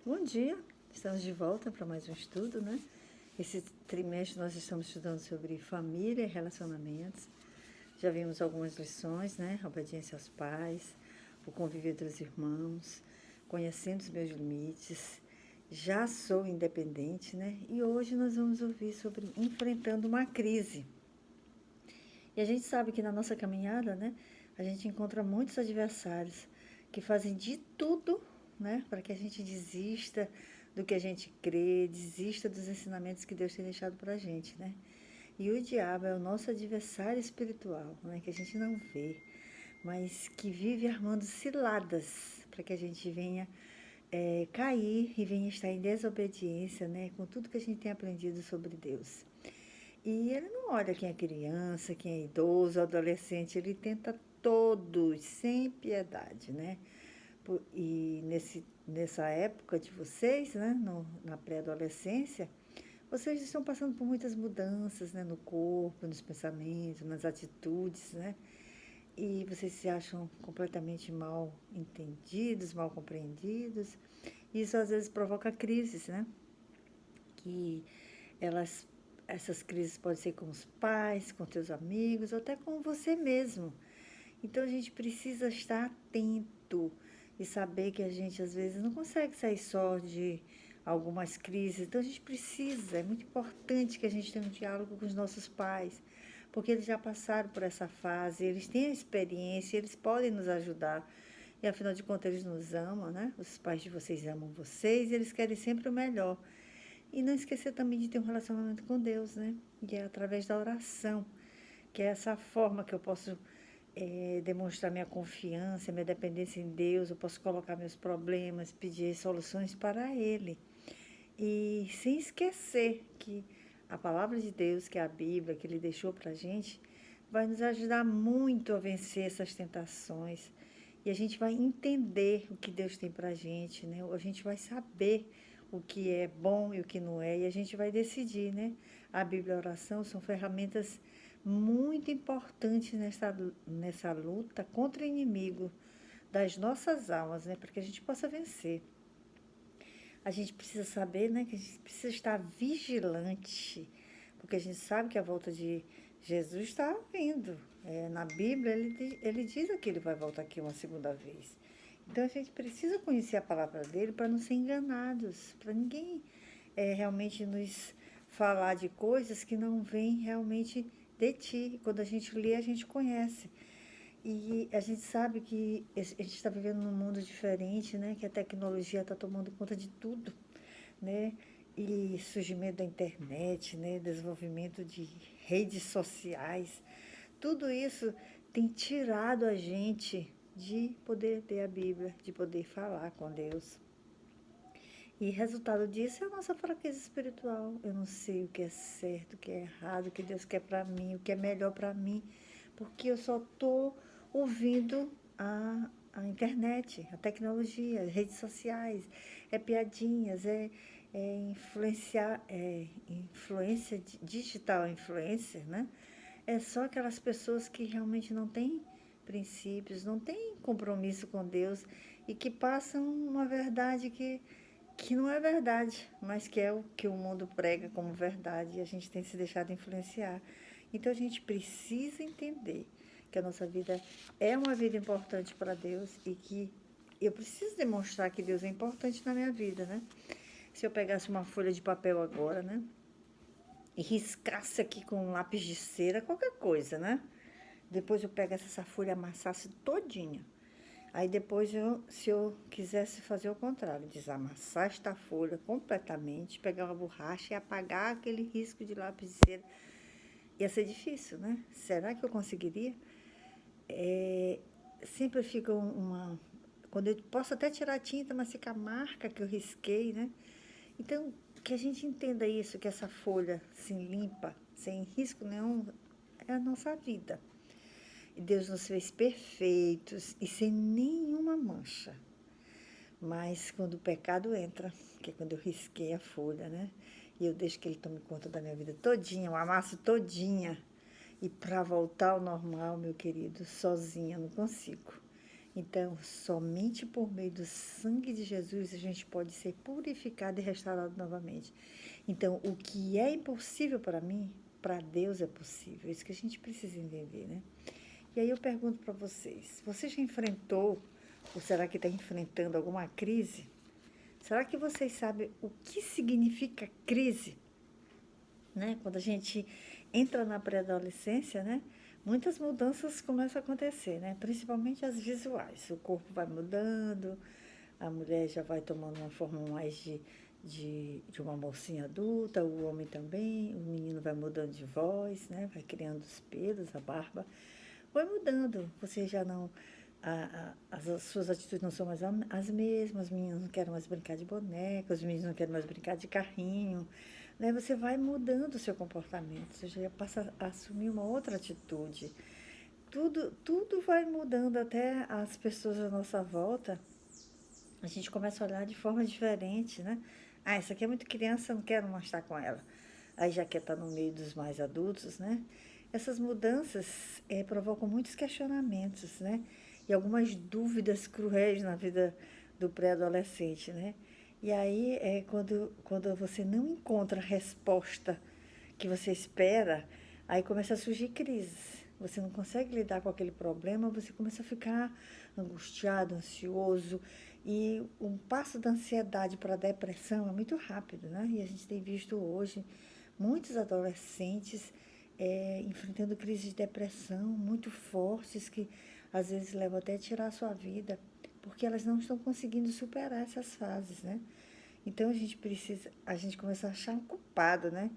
Bom dia, estamos de volta para mais um estudo, né? Esse trimestre nós estamos estudando sobre família e relacionamentos. Já vimos algumas lições, né? A obediência aos pais, o convívio entre os irmãos, conhecendo os meus limites, já sou independente, né? E hoje nós vamos ouvir sobre enfrentando uma crise. E a gente sabe que na nossa caminhada, né, a gente encontra muitos adversários que fazem de tudo, né, para que a gente desista do que a gente crê, desista dos ensinamentos que Deus tem deixado para a gente, né? E o diabo é o nosso adversário espiritual, né, que a gente não vê, mas que vive armando ciladas para que a gente venha cair e venha estar em desobediência, né, com tudo que a gente tem aprendido sobre Deus. E ele não olha quem é criança, quem é idoso, adolescente, ele tenta todos, sem piedade, né? E nessa época de vocês, né, na pré-adolescência, vocês estão passando por muitas mudanças, né, no corpo, nos pensamentos, nas atitudes, né? E vocês se acham completamente mal entendidos, mal compreendidos. Isso às vezes provoca crises, né? Que elas, essas crises podem ser com os pais, com teus amigos, ou até com você mesmo. Então a gente precisa estar atento e saber que a gente às vezes não consegue sair só de algumas crises. Então a gente precisa, é muito importante que a gente tenha um diálogo com os nossos pais, porque eles já passaram por essa fase, eles têm a experiência, eles podem nos ajudar. E afinal de contas eles nos amam, né? Os pais de vocês amam vocês e eles querem sempre o melhor. E não esquecer também de ter um relacionamento com Deus, né? E é através da oração, que é essa forma que eu posso demonstrar minha confiança, minha dependência em Deus, eu posso colocar meus problemas, pedir soluções para Ele. E sem esquecer que a palavra de Deus, que é a Bíblia, que Ele deixou para a gente, vai nos ajudar muito a vencer essas tentações. E a gente vai entender o que Deus tem para a gente, né? A gente vai saber o que é bom e o que não é, e a gente vai decidir, né? A Bíblia e a oração são ferramentas muito importantes nessa luta contra o inimigo das nossas almas, né? Para que a gente possa vencer. A gente precisa saber, né, que a gente precisa estar vigilante, porque a gente sabe que a volta de Jesus está vindo. Na Bíblia, ele diz que ele vai voltar aqui uma segunda vez. Então, a gente precisa conhecer a palavra dele para não ser enganados, para ninguém realmente nos falar de coisas que não vêm realmente de ti. Quando a gente lê, a gente conhece. E a gente sabe que a gente está vivendo num mundo diferente, né? Que a tecnologia está tomando conta de tudo, né? E surgimento da internet, né? Desenvolvimento de redes sociais. Tudo isso tem tirado a gente de poder ler a Bíblia, de poder falar com Deus. E resultado disso é a nossa fraqueza espiritual. Eu não sei o que é certo, o que é errado, o que Deus quer para mim, o que é melhor para mim, porque eu só estou ouvindo a internet, a tecnologia, as redes sociais, piadinhas, influência digital, influencer, né? É só aquelas pessoas que realmente não têm princípios, não têm compromisso com Deus e que passam uma verdade que não é verdade, mas que é o que o mundo prega como verdade e a gente tem se deixado influenciar. Então a gente precisa entender que a nossa vida é uma vida importante para Deus e que eu preciso demonstrar que Deus é importante na minha vida, né? Se eu pegasse uma folha de papel agora, né? E riscasse aqui com um lápis de cera, qualquer coisa, né? Depois eu pegasse essa folha e amassasse todinha. Aí depois, se eu quisesse fazer o contrário, desamassar esta folha completamente, pegar uma borracha e apagar aquele risco de lápis de cera, ia ser difícil, né? Será que eu conseguiria? Sempre fica quando eu posso até tirar a tinta, mas fica a marca que eu risquei, né? Então, que a gente entenda isso, que essa folha assim limpa, sem risco nenhum, é a nossa vida. E Deus nos fez perfeitos e sem nenhuma mancha. Mas quando o pecado entra, que é quando eu risquei a folha, né? E eu deixo que ele tome conta da minha vida todinha, eu amasso todinha. E para voltar ao normal, meu querido, sozinha não consigo. Então, somente por meio do sangue de Jesus a gente pode ser purificado e restaurado novamente. Então, o que é impossível para mim, para Deus é possível. É isso que a gente precisa entender, né? E aí eu pergunto para vocês: você já enfrentou, ou será que está enfrentando alguma crise? Será que vocês sabem o que significa crise? Né? Quando a gente entra na pré-adolescência, né? Muitas mudanças começam a acontecer, né? Principalmente as visuais. O corpo vai mudando, a mulher já vai tomando uma forma mais de uma mocinha adulta, o homem também, o menino vai mudando de voz, né? Vai criando os pelos, a barba. Vai mudando. Você já não. As suas atitudes não são mais as mesmas, os meninos não querem mais brincar de boneca, os meninos não querem mais brincar de carrinho. Né? Você vai mudando o seu comportamento, você já passa a assumir uma outra atitude. Tudo vai mudando, até as pessoas à nossa volta. A gente começa a olhar de forma diferente, né? Ah, essa aqui é muito criança, eu não quero mais estar com ela. Aí já quer estar no meio dos mais adultos, né? Essas mudanças provocam muitos questionamentos, né? E algumas dúvidas cruéis na vida do pré-adolescente, né? E aí, quando você não encontra a resposta que você espera, aí começa a surgir crises. Você não consegue lidar com aquele problema, você começa a ficar angustiado, ansioso. E um passo da ansiedade para a depressão é muito rápido, né? E a gente tem visto hoje muitos adolescentes enfrentando crises de depressão muito fortes que às vezes levam até a tirar a sua vida, porque elas não estão conseguindo superar essas fases, né? Então a gente começa a achar um culpado, né?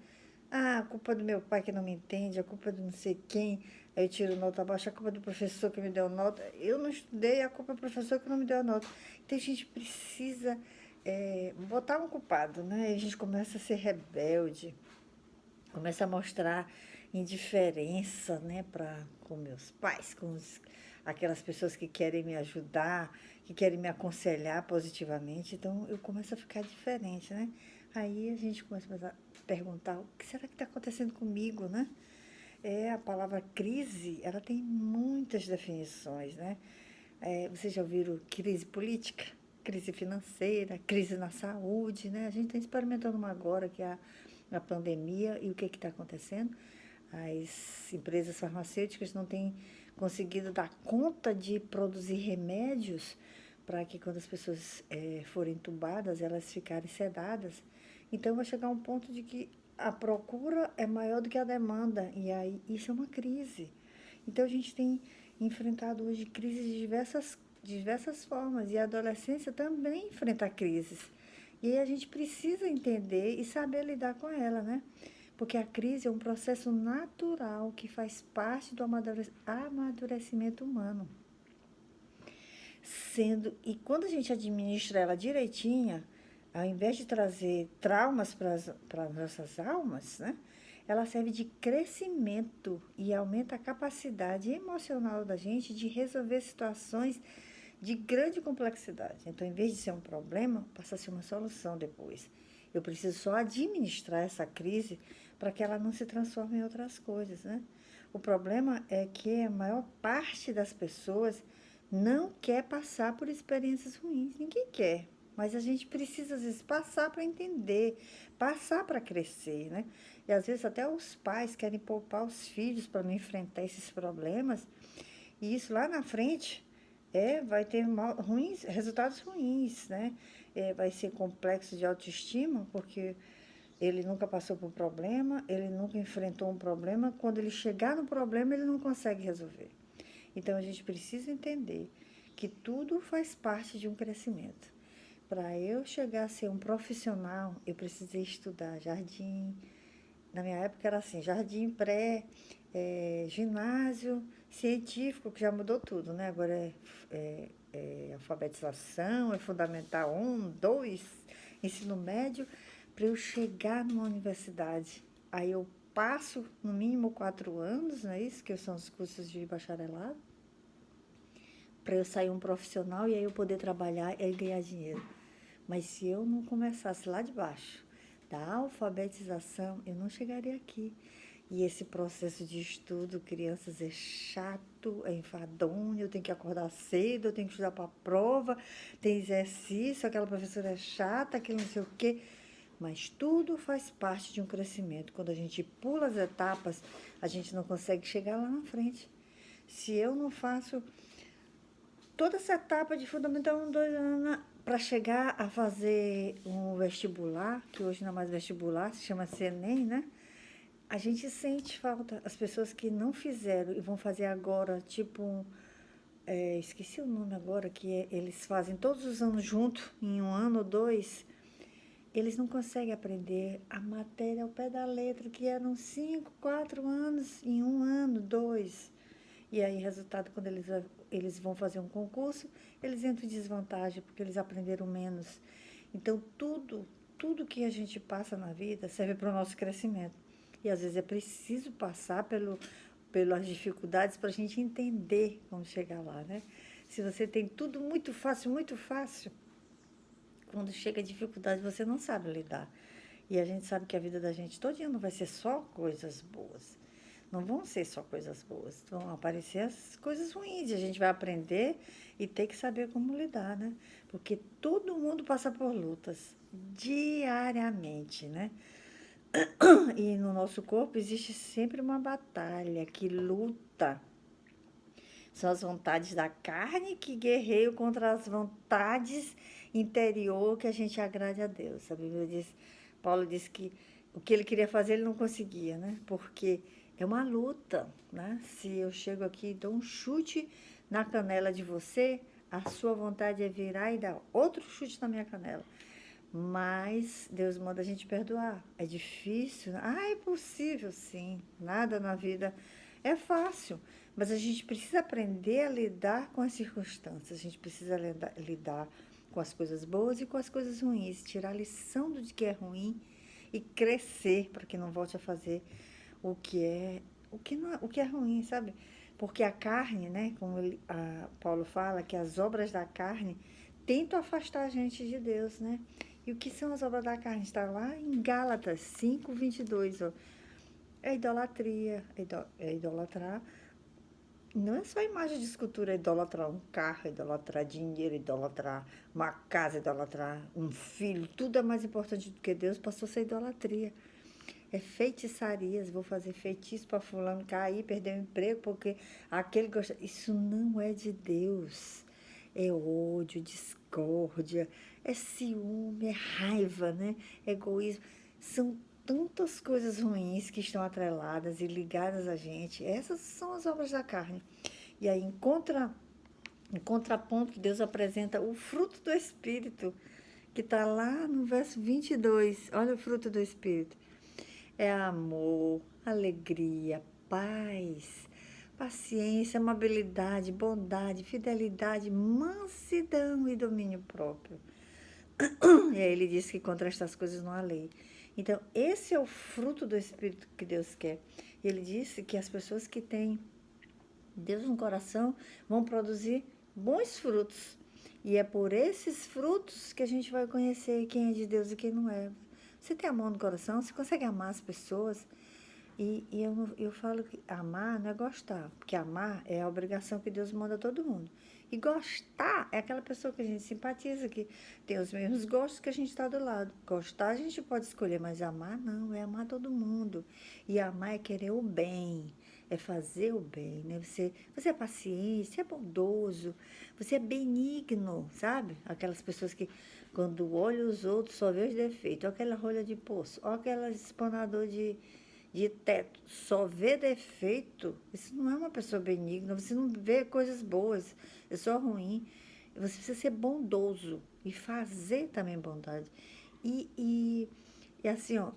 Ah, a culpa é do meu pai que não me entende, a culpa é do não sei quem, aí eu tiro nota baixa, a culpa é do professor que me deu nota. Eu não estudei, a culpa é do professor que não me deu a nota. Então a gente precisa botar um culpado, né? E a gente começa a ser rebelde, começa a mostrar indiferença, né, com meus pais, aquelas pessoas que querem me ajudar, que querem me aconselhar positivamente. Então eu começo a ficar diferente, né? Aí a gente começa a perguntar: o que será que está acontecendo comigo, né? A palavra crise, ela tem muitas definições, né? Vocês já ouviram crise política, crise financeira, crise na saúde, né? A gente está experimentando uma agora, que é a pandemia, e o que está acontecendo? As empresas farmacêuticas não têm conseguido dar conta de produzir remédios para que quando as pessoas forem entubadas, elas ficarem sedadas. Então vai chegar um ponto de que a procura é maior do que a demanda, e aí isso é uma crise. Então a gente tem enfrentado hoje crises de diversas formas, e a adolescência também enfrenta crises. E aí a gente precisa entender e saber lidar com ela, né? Porque a crise é um processo natural que faz parte do amadurecimento humano. E quando a gente administra ela direitinha, ao invés de trazer traumas para as nossas almas, né? Ela serve de crescimento e aumenta a capacidade emocional da gente de resolver situações de grande complexidade. Então, em vez de ser um problema, passa a ser uma solução depois. Eu preciso só administrar essa crise para que ela não se transforme em outras coisas, né? O problema é que a maior parte das pessoas não quer passar por experiências ruins. Ninguém quer. Mas a gente precisa, às vezes, passar para entender, passar para crescer, né? E às vezes até os pais querem poupar os filhos para não enfrentar esses problemas. E isso lá na frente vai ter resultados ruins, né? Vai ser complexo de autoestima, porque ele nunca passou por um problema, ele nunca enfrentou um problema. Quando ele chegar no problema, ele não consegue resolver. Então a gente precisa entender que tudo faz parte de um crescimento. Para eu chegar a ser um profissional, eu precisei estudar jardim. Na minha época era assim, jardim pré, ginásio, científico, que já mudou tudo, né? Agora é alfabetização, é fundamental 1, 2, ensino médio, para eu chegar numa universidade. Aí eu passo no mínimo 4 anos, não é isso? Que são os cursos de bacharelado, para eu sair um profissional e aí eu poder trabalhar e aí ganhar dinheiro. Mas se eu não começasse lá de baixo, da alfabetização, eu não chegaria aqui. E esse processo de estudo, crianças, é chato, é enfadonho, eu tenho que acordar cedo, eu tenho que estudar para a prova, tem exercício, aquela professora é chata, aquele não sei o quê. Mas tudo faz parte de um crescimento. Quando a gente pula as etapas, a gente não consegue chegar lá na frente. Se eu não faço toda essa etapa de Fundamental 1, 2 para chegar a fazer um vestibular, que hoje não é mais vestibular, se chama Enem, né? A gente sente falta. As pessoas que não fizeram e vão fazer agora, tipo, esqueci o nome agora, eles fazem todos os anos junto, em um ano ou dois, eles não conseguem aprender a matéria ao pé da letra, que eram 5, 4 anos, em um ano, dois. E aí, resultado, quando eles vão fazer um concurso, eles entram em desvantagem, porque eles aprenderam menos. Então, tudo que a gente passa na vida serve para o nosso crescimento. E às vezes é preciso passar pelas dificuldades para a gente entender como chegar lá, né? Se você tem tudo muito fácil, quando chega a dificuldade você não sabe lidar. E a gente sabe que a vida da gente todo dia não vai ser só coisas boas. Não vão ser só coisas boas, vão aparecer as coisas ruins. E a gente vai aprender e ter que saber como lidar, né? Porque todo mundo passa por lutas diariamente, né? E no nosso corpo existe sempre uma batalha que luta. São as vontades da carne que guerreiam contra as vontades interior que a gente agrade a Deus. A Bíblia diz, Paulo diz que o que ele queria fazer ele não conseguia, né? Porque é uma luta, né? Se eu chego aqui e dou um chute na canela de você, a sua vontade é virar e dar outro chute na minha canela. Mas Deus manda a gente perdoar. É difícil? É possível, sim. Nada na vida é fácil. Mas a gente precisa aprender a lidar com as circunstâncias. A gente precisa lidar com as coisas boas e com as coisas ruins. Tirar a lição do que é ruim e crescer para que não volte a fazer o que é ruim, sabe? Porque a carne, né? Como Paulo fala, que as obras da carne tentam afastar a gente de Deus, né? E o que são as obras da carne? Está lá em Gálatas 5:22, ó. É idolatria, é idolatrar. Não é só imagem de escultura, é idolatrar um carro, é idolatrar dinheiro, é idolatrar uma casa, é idolatrar um filho. Tudo é mais importante do que Deus, passou a ser idolatria. É feitiçarias, vou fazer feitiço para fulano cair, perder o emprego, porque aquele gosta. Isso não é de Deus. É ódio, discórdia, é ciúme, é raiva, né? É egoísmo. São tantas coisas ruins que estão atreladas e ligadas a gente. Essas são as obras da carne. E aí, em contraponto, Deus apresenta o fruto do Espírito, que está lá no verso 22. Olha o fruto do Espírito. É amor, alegria, paz, paciência, amabilidade, bondade, fidelidade, mansidão e domínio próprio. E aí ele diz que contra estas coisas não há lei. Então, esse é o fruto do Espírito que Deus quer. E ele disse que as pessoas que têm Deus no coração vão produzir bons frutos. E é por esses frutos que a gente vai conhecer quem é de Deus e quem não é. Você tem amor no coração? Você consegue amar as pessoas? E eu falo que amar não é gostar, porque amar é a obrigação que Deus manda a todo mundo. E gostar é aquela pessoa que a gente simpatiza, que tem os mesmos gostos que a gente está do lado. Gostar a gente pode escolher, mas amar não, é amar todo mundo. E amar é querer o bem, é fazer o bem, né? Você é paciente, você é bondoso, você é benigno, sabe? Aquelas pessoas que quando olham os outros só vê os defeitos. Olha aquela rolha de poço, olha aquela espanador de teto, só vê defeito, isso não é uma pessoa benigna, você não vê coisas boas, é só ruim. Você precisa ser bondoso e fazer também bondade. E assim, ó,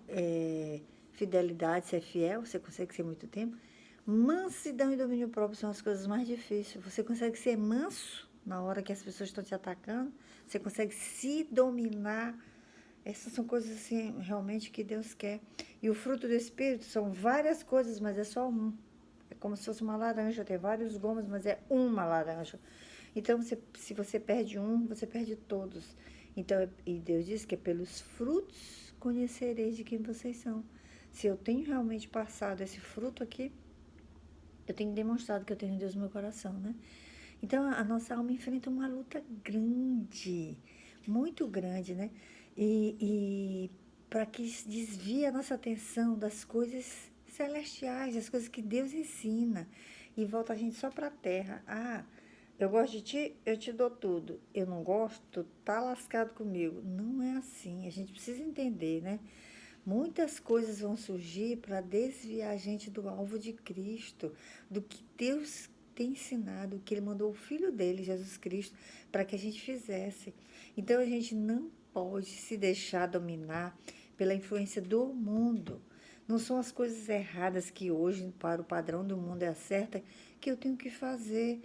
fidelidade, ser fiel, você consegue ser muito tempo. Mansidão e domínio próprio são as coisas mais difíceis. Você consegue ser manso na hora que as pessoas estão te atacando, você consegue se dominar. Essas são coisas assim, realmente, que Deus quer. E o fruto do Espírito são várias coisas, mas é só um. É como se fosse uma laranja, tem vários gomos, mas é uma laranja. Então, se você perde um, você perde todos. Então, e Deus diz que é pelos frutos conhecereis de quem vocês são. Se eu tenho realmente passado esse fruto aqui, eu tenho demonstrado que eu tenho Deus no meu coração, né? Então, a nossa alma enfrenta uma luta grande, muito grande, né? E para que se desvie a nossa atenção das coisas celestiais, das coisas que Deus ensina, e volta a gente só para a terra. Ah, eu gosto de ti, eu te dou tudo. Eu não gosto, tá lascado comigo. Não é assim. A gente precisa entender, né? Muitas coisas vão surgir para desviar a gente do alvo de Cristo, do que Deus tem ensinado, que Ele mandou o Filho dele, Jesus Cristo, para que a gente fizesse. Então a gente não pode se deixar dominar pela influência do mundo. Não são as coisas erradas que hoje, para o padrão do mundo, é a certa que eu tenho que fazer.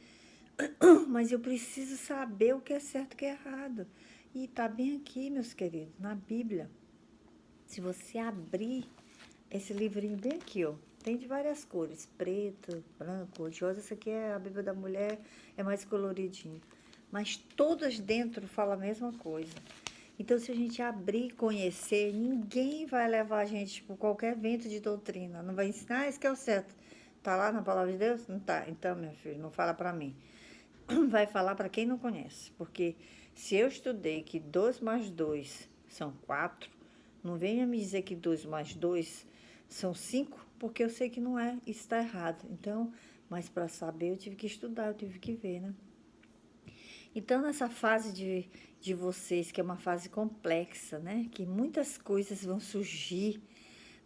Mas eu preciso saber o que é certo e o que é errado. E está bem aqui, meus queridos, na Bíblia. Se você abrir esse livrinho bem aqui, ó, tem de várias cores, preto, branco, cor de rosa. Essa aqui é a Bíblia da Mulher, é mais coloridinho. Mas todas dentro falam a mesma coisa. Então, se a gente abrir e conhecer, ninguém vai levar a gente por qualquer vento de doutrina. Não vai ensinar, isso que é o certo. Tá lá na palavra de Deus? Não tá. Então, meu filho, não fala para mim. Vai falar para quem não conhece. Porque se eu estudei que 2 mais 2 são 4, não venha me dizer que 2 mais 2 são 5, porque eu sei que não é, isso está errado. Então, mas para saber eu tive que estudar, eu tive que ver, né? Então, nessa fase de vocês, que é uma fase complexa, né? Que muitas coisas vão surgir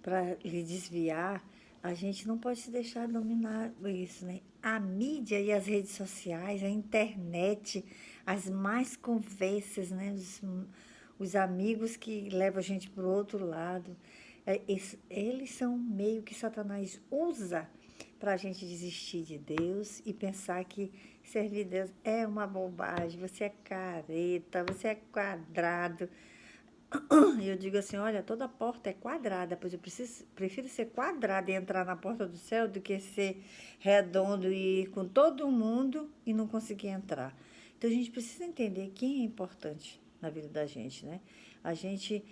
para lhe desviar, a gente não pode se deixar dominar isso, né? A mídia e as redes sociais, a internet, as mais conversas, né? Os amigos que levam a gente para o outro lado, eles são meio que Satanás usa para a gente desistir de Deus e pensar que servir Deus é uma bobagem, você é careta, você é quadrado. E eu digo assim, olha, toda porta é quadrada, pois eu prefiro ser quadrada e entrar na porta do céu do que ser redondo e ir com todo mundo e não conseguir entrar. Então a gente precisa entender quem é importante na vida da gente, né? A gente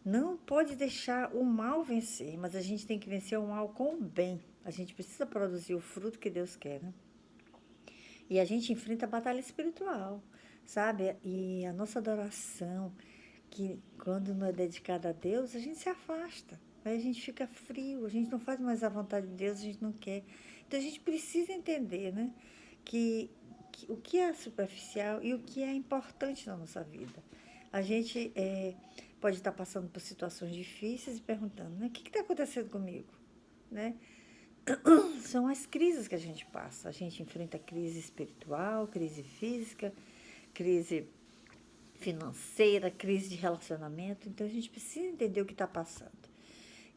não pode deixar o mal vencer, mas a gente tem que vencer o mal com o bem. A gente precisa produzir o fruto que Deus quer, né? E a gente enfrenta a batalha espiritual, sabe? E a nossa adoração, que quando não é dedicada a Deus, a gente se afasta. Aí a gente fica frio, a gente não faz mais a vontade de Deus, a gente não quer. Então a gente precisa entender, né? Que o que é superficial e o que é importante na nossa vida. A gente pode estar passando por situações difíceis e perguntando, né? O que está acontecendo comigo? Né? São as crises que a gente passa. A gente enfrenta crise espiritual, crise física, crise financeira, crise de relacionamento. Então a gente precisa entender o que está passando.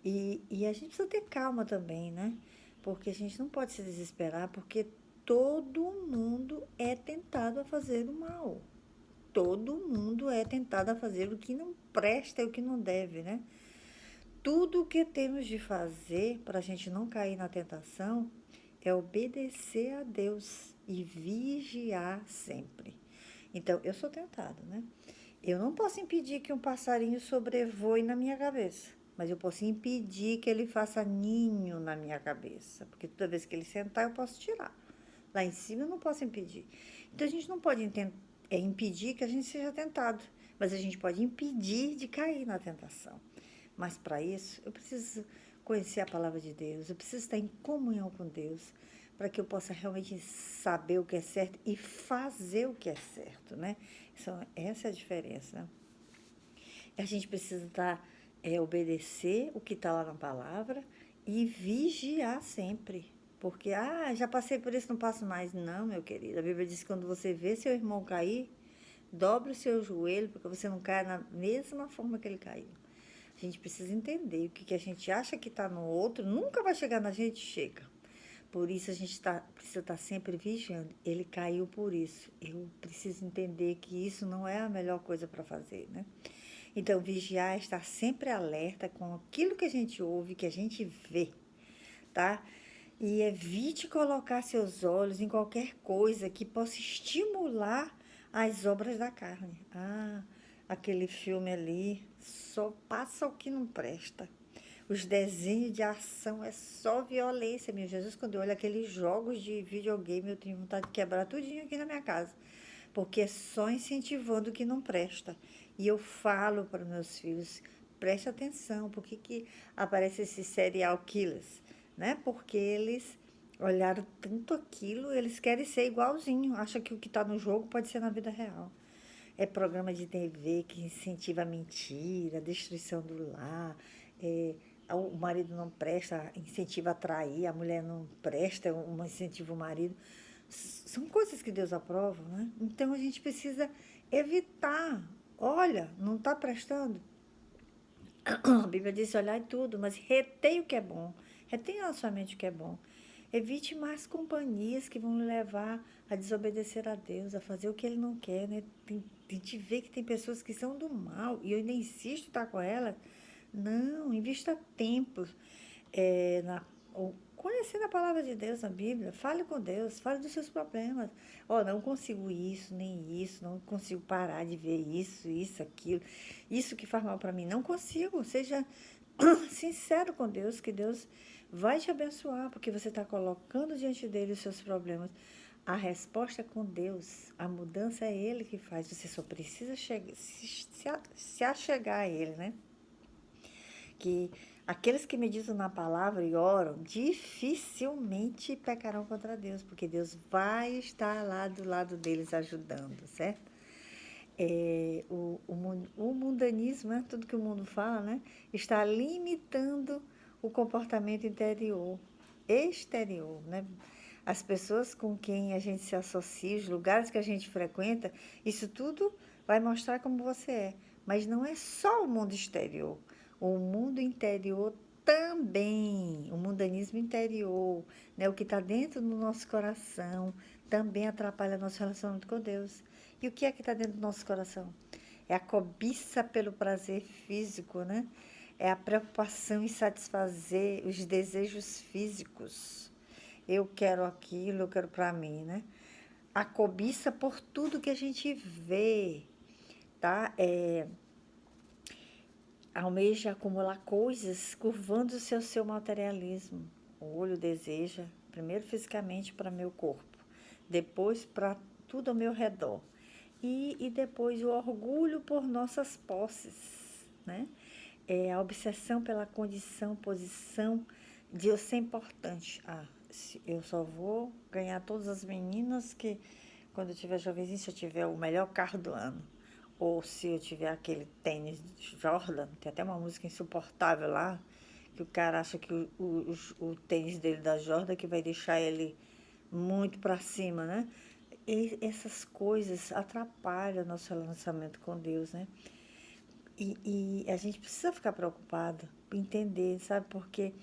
E a gente precisa ter calma também, né? Porque a gente não pode se desesperar, porque todo mundo é tentado a fazer o mal. Todo mundo é tentado a fazer o que não presta e o que não deve, né? Tudo o que temos de fazer para a gente não cair na tentação é obedecer a Deus e vigiar sempre. Então, eu sou tentado, né? Eu não posso impedir que um passarinho sobrevoe na minha cabeça, mas eu posso impedir que ele faça ninho na minha cabeça, porque toda vez que ele sentar, eu posso tirar. Lá em cima, eu não posso impedir. Então, a gente não pode impedir que a gente seja tentado, mas a gente pode impedir de cair na tentação. Mas para isso, eu preciso conhecer a palavra de Deus, eu preciso estar em comunhão com Deus, para que eu possa realmente saber o que é certo e fazer o que é certo, né? Essa é a diferença, né? A gente precisa obedecer o que está lá na palavra e vigiar sempre. Porque, já passei por isso, não passo mais. Não, meu querido. A Bíblia diz que quando você vê seu irmão cair, dobre o seu joelho, porque você não cai na mesma forma que ele caiu. A gente precisa entender o que a gente acha que está no outro, nunca vai chegar na gente, chega. Por isso a gente precisa estar sempre vigiando. Ele caiu por isso. Eu preciso entender que isso não é a melhor coisa para fazer, né? Então, vigiar é estar sempre alerta com aquilo que a gente ouve, que a gente vê, tá? E evite colocar seus olhos em qualquer coisa que possa estimular as obras da carne. Aquele filme ali só passa o que não presta. Os desenhos de ação é só violência, meu Jesus. Quando eu olho aqueles jogos de videogame, eu tenho vontade de quebrar tudinho aqui na minha casa. Porque é só incentivando o que não presta. E eu falo para meus filhos, preste atenção, por que aparecem esses serial killers? Né? Porque eles olharam tanto aquilo, eles querem ser igualzinho. Acham que o que está no jogo pode ser na vida real. É programa de TV que incentiva a mentira, a destruição do lar. O marido não presta, incentiva a trair, a mulher não presta, incentiva o marido. São coisas que Deus aprova, né? Então a gente precisa evitar. Olha, não está prestando? A Bíblia diz olhar em tudo, mas retém o que é bom. Retenha na sua mente o que é bom. Evite mais companhias que vão lhe levar a desobedecer a Deus, a fazer o que Ele não quer, né? Tem que ver que tem pessoas que são do mal e eu ainda insisto em estar com elas. Não, invista tempo conhecendo a palavra de Deus na Bíblia. Fale com Deus, fale dos seus problemas. Não consigo isso, nem isso, não consigo parar de ver isso, aquilo. Isso que faz mal para mim, não consigo. Seja sincero com Deus, que Deus vai te abençoar, porque você está colocando diante dele os seus problemas. A resposta é com Deus, a mudança é Ele que faz, você só precisa se achegar a Ele, né? Que aqueles que meditam na palavra e oram, dificilmente pecarão contra Deus, porque Deus vai estar lá do lado deles ajudando, certo? O mundanismo, né? Tudo que o mundo fala, né? Está limitando o comportamento exterior, né? As pessoas com quem a gente se associa, os lugares que a gente frequenta, isso tudo vai mostrar como você é. Mas não é só o mundo exterior, o mundo interior também, o mundanismo interior, né? O que está dentro do nosso coração, também atrapalha nosso relacionamento com Deus. E o que é que está dentro do nosso coração? É a cobiça pelo prazer físico, né? É a preocupação em satisfazer os desejos físicos. Eu quero aquilo, eu quero para mim, né? A cobiça por tudo que a gente vê, tá? Almeja acumular coisas, curvando o seu materialismo. O olho deseja, primeiro fisicamente para meu corpo, depois para tudo ao meu redor. E depois o orgulho por nossas posses, né? A obsessão pela condição, posição de eu ser importante. Eu só vou ganhar todas as meninas que, quando eu tiver jovenzinho, se eu tiver o melhor carro do ano. Ou se eu tiver aquele tênis Jordan, tem até uma música insuportável lá, que o cara acha que o tênis dele da Jordan que vai deixar ele muito para cima, né? E essas coisas atrapalham o nosso relacionamento com Deus, né? E a gente precisa ficar preocupado, entender, sabe? Porque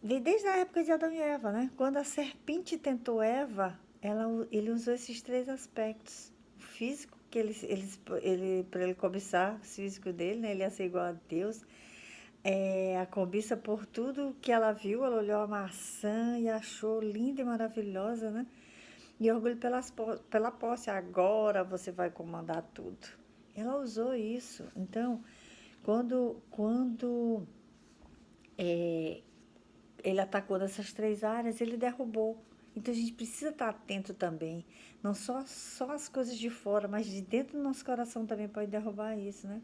vem desde a época de Adão e Eva, né? Quando a serpente tentou Eva, ele usou esses três aspectos. O físico, que para ele cobiçar o físico dele, né? Ele ia ser igual a Deus. A cobiça por tudo que ela viu, ela olhou a maçã e achou linda e maravilhosa, né? E orgulho pela posse, agora você vai comandar tudo. Ela usou isso. Então, quando ele atacou nessas três áreas, ele derrubou. Então a gente precisa estar atento também. Não só as coisas de fora, mas de dentro do nosso coração também pode derrubar isso, né?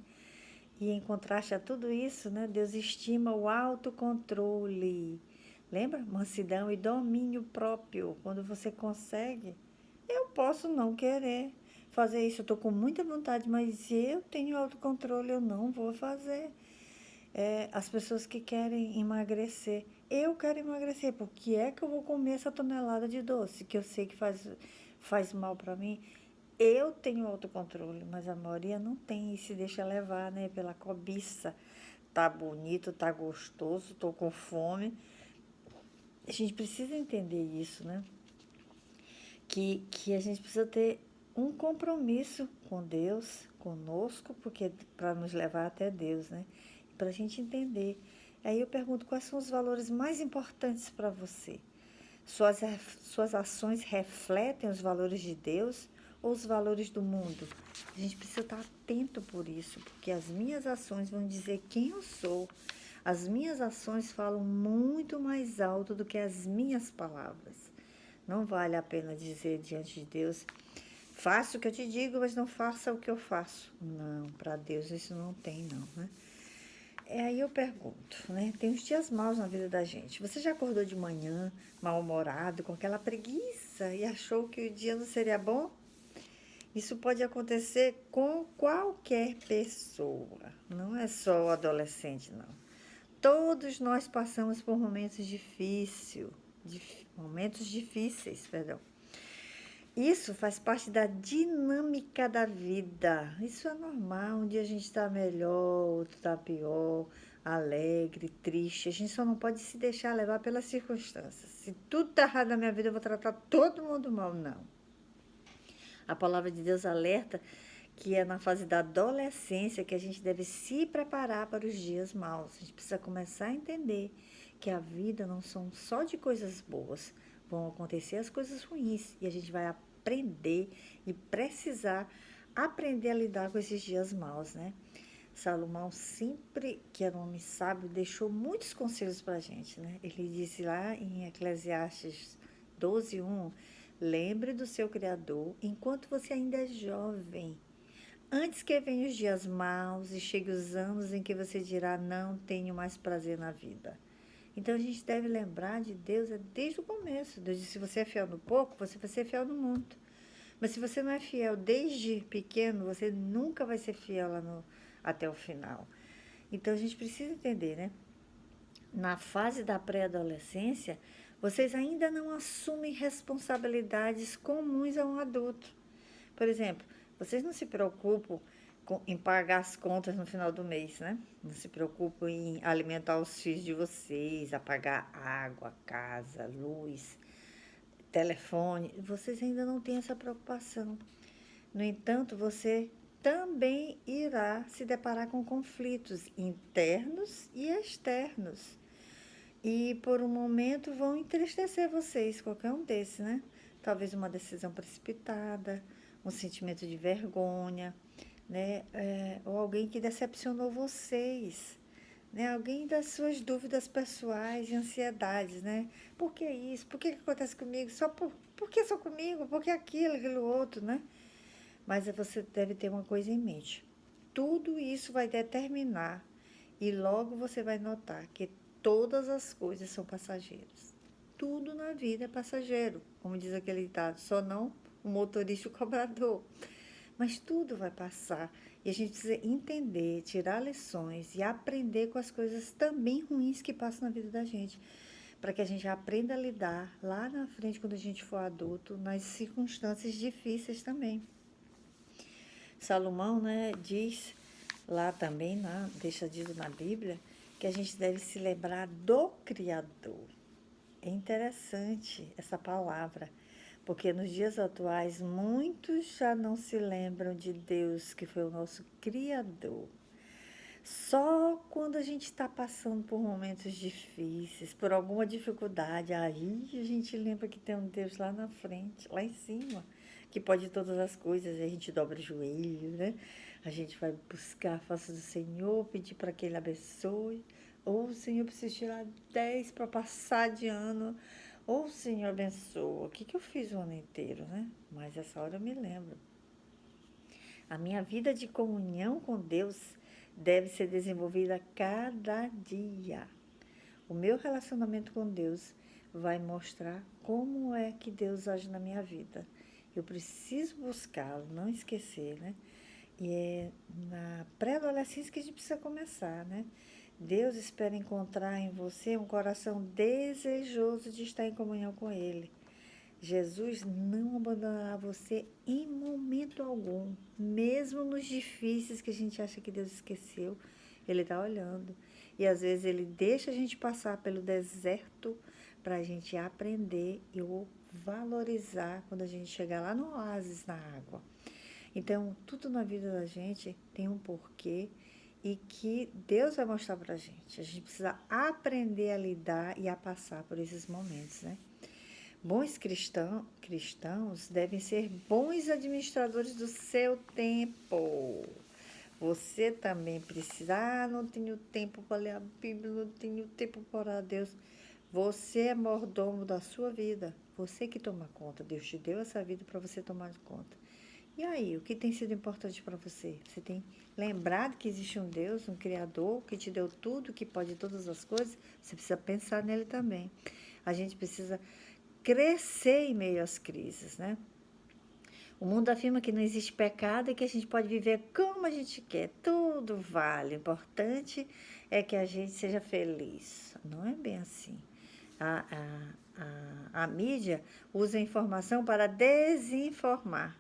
E em contraste a tudo isso, né, Deus estima o autocontrole. Lembra? Mansidão e domínio próprio. Quando você consegue, eu posso não querer fazer isso. Eu estou com muita vontade, mas eu tenho autocontrole, eu não vou fazer. As pessoas que querem emagrecer. Eu quero emagrecer, porque é que eu vou comer essa tonelada de doce, que eu sei que faz mal para mim. Eu tenho autocontrole, mas a maioria não tem e se deixa levar, né, pela cobiça. Tá bonito, tá gostoso, tô com fome. A gente precisa entender isso, né? Que a gente precisa ter um compromisso com Deus, conosco, porque para nos levar até Deus, né? Para a gente entender. Aí eu pergunto, quais são os valores mais importantes para você? Suas ações refletem os valores de Deus ou os valores do mundo? A gente precisa estar atento por isso, porque as minhas ações vão dizer quem eu sou. As minhas ações falam muito mais alto do que as minhas palavras. Não vale a pena dizer diante de Deus, faça o que eu te digo, mas não faça o que eu faço. Não, para Deus isso não tem não, né? Aí eu pergunto, né? Tem uns dias maus na vida da gente. Você já acordou de manhã, mal-humorado, com aquela preguiça e achou que o dia não seria bom? Isso pode acontecer com qualquer pessoa, não é só o adolescente, não. Todos nós passamos por momentos difíceis, perdão. Isso faz parte da dinâmica da vida. Isso é normal. Um dia a gente está melhor, outro está pior, alegre, triste. A gente só não pode se deixar levar pelas circunstâncias. Se tudo está errado na minha vida, eu vou tratar todo mundo mal. Não. A palavra de Deus alerta que é na fase da adolescência que a gente deve se preparar para os dias maus. A gente precisa começar a entender que a vida não são só de coisas boas. Vão acontecer as coisas ruins e a gente vai aprender e precisar aprender a lidar com esses dias maus, né? Salomão sempre, que era um homem sábio, deixou muitos conselhos para a gente, né? Ele disse lá em Eclesiastes 12:1, lembre do seu Criador enquanto você ainda é jovem, antes que venham os dias maus e cheguem os anos em que você dirá, não tenho mais prazer na vida. Então a gente deve lembrar de Deus desde o começo. Deus disse, se você é fiel no pouco, você vai ser fiel no muito. Mas se você não é fiel desde pequeno, você nunca vai ser fiel até o final. Então a gente precisa entender, né? Na fase da pré-adolescência, vocês ainda não assumem responsabilidades comuns a um adulto. Por exemplo, vocês não se preocupam em pagar as contas no final do mês, né? Não se preocupam em alimentar os filhos de vocês, a pagar água, casa, luz, telefone. Vocês ainda não têm essa preocupação. No entanto, você também irá se deparar com conflitos internos e externos. E por um momento vão entristecer vocês, qualquer um desses, né? Talvez uma decisão precipitada, um sentimento de vergonha, né? Ou alguém que decepcionou vocês, né? Alguém das suas dúvidas pessoais e ansiedades, né? Por que isso? Por que acontece comigo? Por que só comigo? Por que aquilo outro, né? Mas você deve ter uma coisa em mente. Tudo isso vai determinar e logo você vai notar que todas as coisas são passageiras. Tudo na vida é passageiro, como diz aquele ditado, só não o motorista e o cobrador. Mas tudo vai passar e a gente precisa entender, tirar lições e aprender com as coisas também ruins que passam na vida da gente, para que a gente aprenda a lidar lá na frente, quando a gente for adulto, nas circunstâncias difíceis também. Salomão, né, diz lá também, deixa dito na Bíblia, que a gente deve se lembrar do Criador. É interessante essa palavra, porque nos dias atuais muitos já não se lembram de Deus, que foi o nosso Criador. Só quando a gente está passando por momentos difíceis, por alguma dificuldade, aí a gente lembra que tem um Deus lá na frente, lá em cima, que pode todas as coisas, a gente dobra o joelho, né? A gente vai buscar a face do Senhor, pedir para que Ele abençoe. Ou, Senhor, eu preciso tirar 10 para passar de ano. Ou, Senhor, abençoa. O que eu fiz o ano inteiro, né? Mas essa hora eu me lembro. A minha vida de comunhão com Deus deve ser desenvolvida a cada dia. O meu relacionamento com Deus vai mostrar como é que Deus age na minha vida. Eu preciso buscá-lo, não esquecer, né? E é na pré-adolescência que a gente precisa começar, né? Deus espera encontrar em você um coração desejoso de estar em comunhão com Ele. Jesus não abandonará você em momento algum, mesmo nos difíceis que a gente acha que Deus esqueceu, Ele está olhando. E às vezes Ele deixa a gente passar pelo deserto para a gente aprender e valorizar quando a gente chegar lá no oásis, na água. Então, tudo na vida da gente tem um porquê e que Deus vai mostrar para a gente. A gente precisa aprender a lidar e a passar por esses momentos, né? Bons cristãos devem ser bons administradores do seu tempo. Você também precisa. Ah, não tenho tempo para ler a Bíblia, não tenho tempo para orar a Deus. Você é mordomo da sua vida. Você que toma conta. Deus te deu essa vida para você tomar conta. E aí, o que tem sido importante para você? Você tem lembrado que existe um Deus, um Criador, que te deu tudo, que pode todas as coisas? Você precisa pensar nele também. A gente precisa crescer em meio às crises, né? O mundo afirma que não existe pecado e que a gente pode viver como a gente quer. Tudo vale. O importante é que a gente seja feliz. Não é bem assim. A, a mídia usa a informação para desinformar,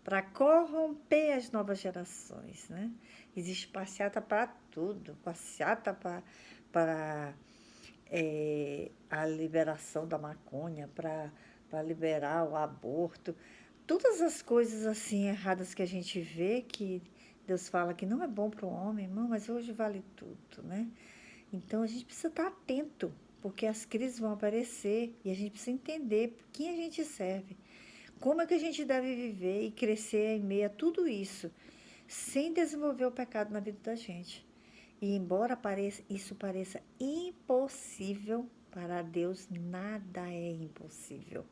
para corromper as novas gerações, né? Existe passeata para tudo. Passeata para a liberação da maconha, para liberar o aborto. Todas as coisas assim erradas que a gente vê, que Deus fala que não é bom para o homem, irmão, mas hoje vale tudo, né? Então a gente precisa estar atento, porque as crises vão aparecer e a gente precisa entender quem a gente serve, como é que a gente deve viver e crescer em meio a tudo isso, sem desenvolver o pecado na vida da gente. E embora isso pareça impossível, para Deus nada é impossível.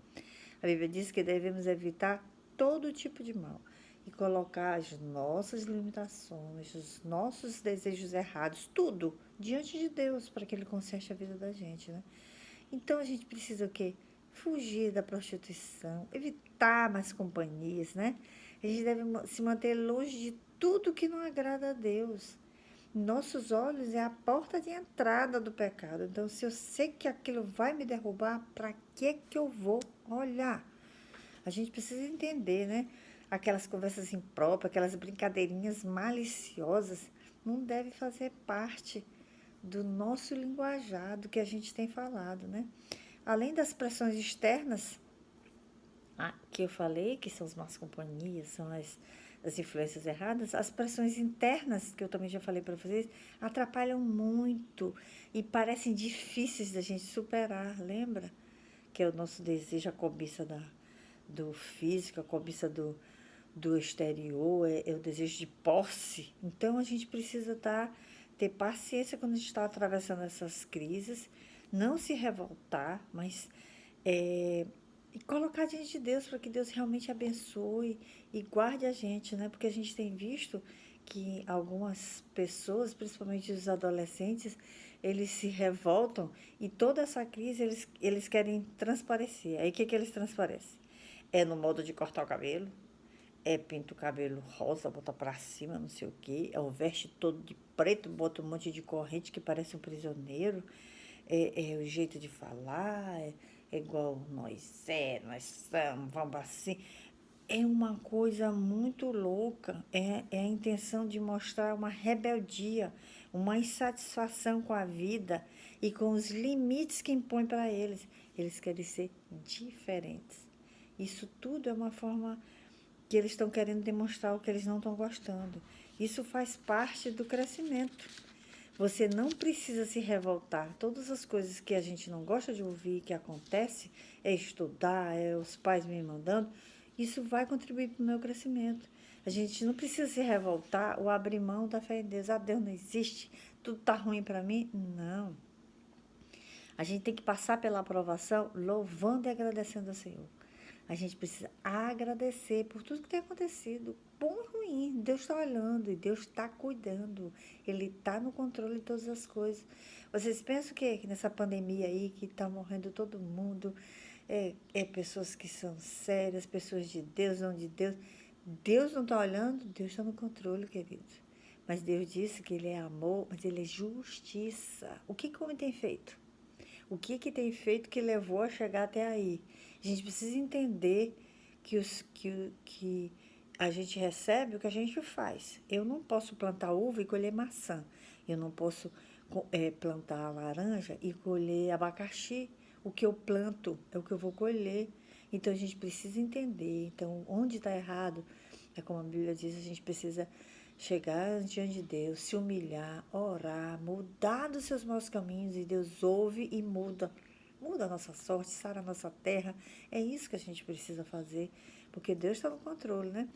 A Bíblia diz que devemos evitar todo tipo de mal e colocar as nossas limitações, os nossos desejos errados, tudo diante de Deus para que Ele conserte a vida da gente, né? Então a gente precisa o quê? Fugir da prostituição, evitar mais companhias, né? A gente deve se manter longe de tudo que não agrada a Deus. Nossos olhos é a porta de entrada do pecado. Então, se eu sei que aquilo vai me derrubar, para que eu vou olhar? A gente precisa entender, né? Aquelas conversas impróprias, aquelas brincadeirinhas maliciosas, não deve fazer parte do nosso linguajar, do que a gente tem falado, né? Além das pressões externas, que eu falei, que são as más companhias, são as influências erradas, as pressões internas, que eu também já falei para vocês, atrapalham muito e parecem difíceis da gente superar, lembra? Que é o nosso desejo, a cobiça do físico, a cobiça do exterior, é o desejo de posse. Então, a gente precisa ter paciência quando a gente está atravessando essas crises, não se revoltar, mas e colocar diante de Deus para que Deus realmente abençoe e guarde a gente, né? Porque a gente tem visto que algumas pessoas, principalmente os adolescentes, eles se revoltam e toda essa crise eles querem transparecer. Aí o que eles transparecem? É no modo de cortar o cabelo, pinta o cabelo rosa, bota pra cima, não sei o quê, o veste todo de preto, bota um monte de corrente que parece um prisioneiro, o jeito de falar, é igual nós somos, vamos assim. É uma coisa muito louca, é a intenção de mostrar uma rebeldia, uma insatisfação com a vida e com os limites que impõe para eles. Eles querem ser diferentes. Isso tudo é uma forma que eles estão querendo demonstrar o que eles não estão gostando. Isso faz parte do crescimento. Você não precisa se revoltar. Todas as coisas que a gente não gosta de ouvir, que acontece, é estudar, é os pais me mandando, isso vai contribuir para o meu crescimento. A gente não precisa se revoltar ou abrir mão da fé em Deus. Ah, Deus não existe, tudo está ruim para mim. Não. A gente tem que passar pela aprovação louvando e agradecendo ao Senhor. A gente precisa agradecer por tudo que tem acontecido, bom e ruim. Deus está olhando e Deus está cuidando. Ele está no controle de todas as coisas. Vocês pensam que nessa pandemia aí, que está morrendo todo mundo, pessoas que são sérias, pessoas de Deus, não de Deus. Deus não está olhando, Deus está no controle, querido. Mas Deus disse que Ele é amor, mas Ele é justiça. O que o homem tem feito? O que tem feito que levou a chegar até aí? A gente precisa entender que a gente recebe o que a gente faz. Eu não posso plantar uva e colher maçã. Eu não posso plantar laranja e colher abacaxi. O que eu planto é o que eu vou colher. Então a gente precisa entender. Então, onde está errado, é como a Bíblia diz, a gente precisa chegar diante de Deus, se humilhar, orar, mudar dos seus maus caminhos, e Deus ouve e muda muda a nossa sorte, sara a nossa terra. É isso que a gente precisa fazer, porque Deus está no controle, né?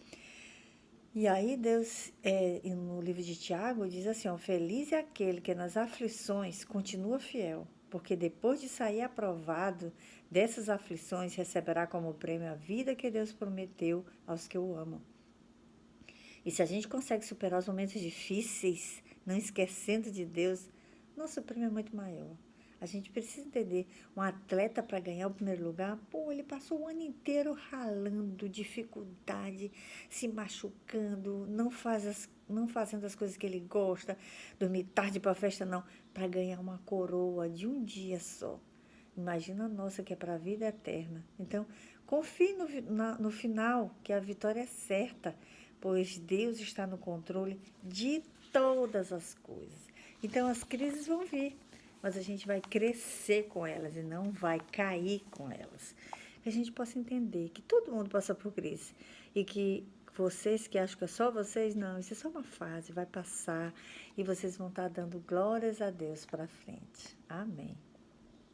E aí Deus, no livro de Tiago, diz assim, ó, feliz é aquele que nas aflições continua fiel, porque depois de sair aprovado dessas aflições, receberá como prêmio a vida que Deus prometeu aos que o amam. E se a gente consegue superar os momentos difíceis, não esquecendo de Deus, nosso prêmio é muito maior. A gente precisa entender, um atleta para ganhar o primeiro lugar, pô, ele passou o ano inteiro ralando, dificuldade, se machucando, não fazendo as coisas que ele gosta, dormir tarde para a festa, não, para ganhar uma coroa de um dia só. Imagina a nossa que é para a vida eterna. Então, confie no final, que a vitória é certa, pois Deus está no controle de todas as coisas. Então, as crises vão vir, mas a gente vai crescer com elas e não vai cair com elas. Que a gente possa entender que todo mundo passa por crise e que vocês que acham que é só vocês, não, isso é só uma fase, vai passar e vocês vão estar dando glórias a Deus para frente. Amém.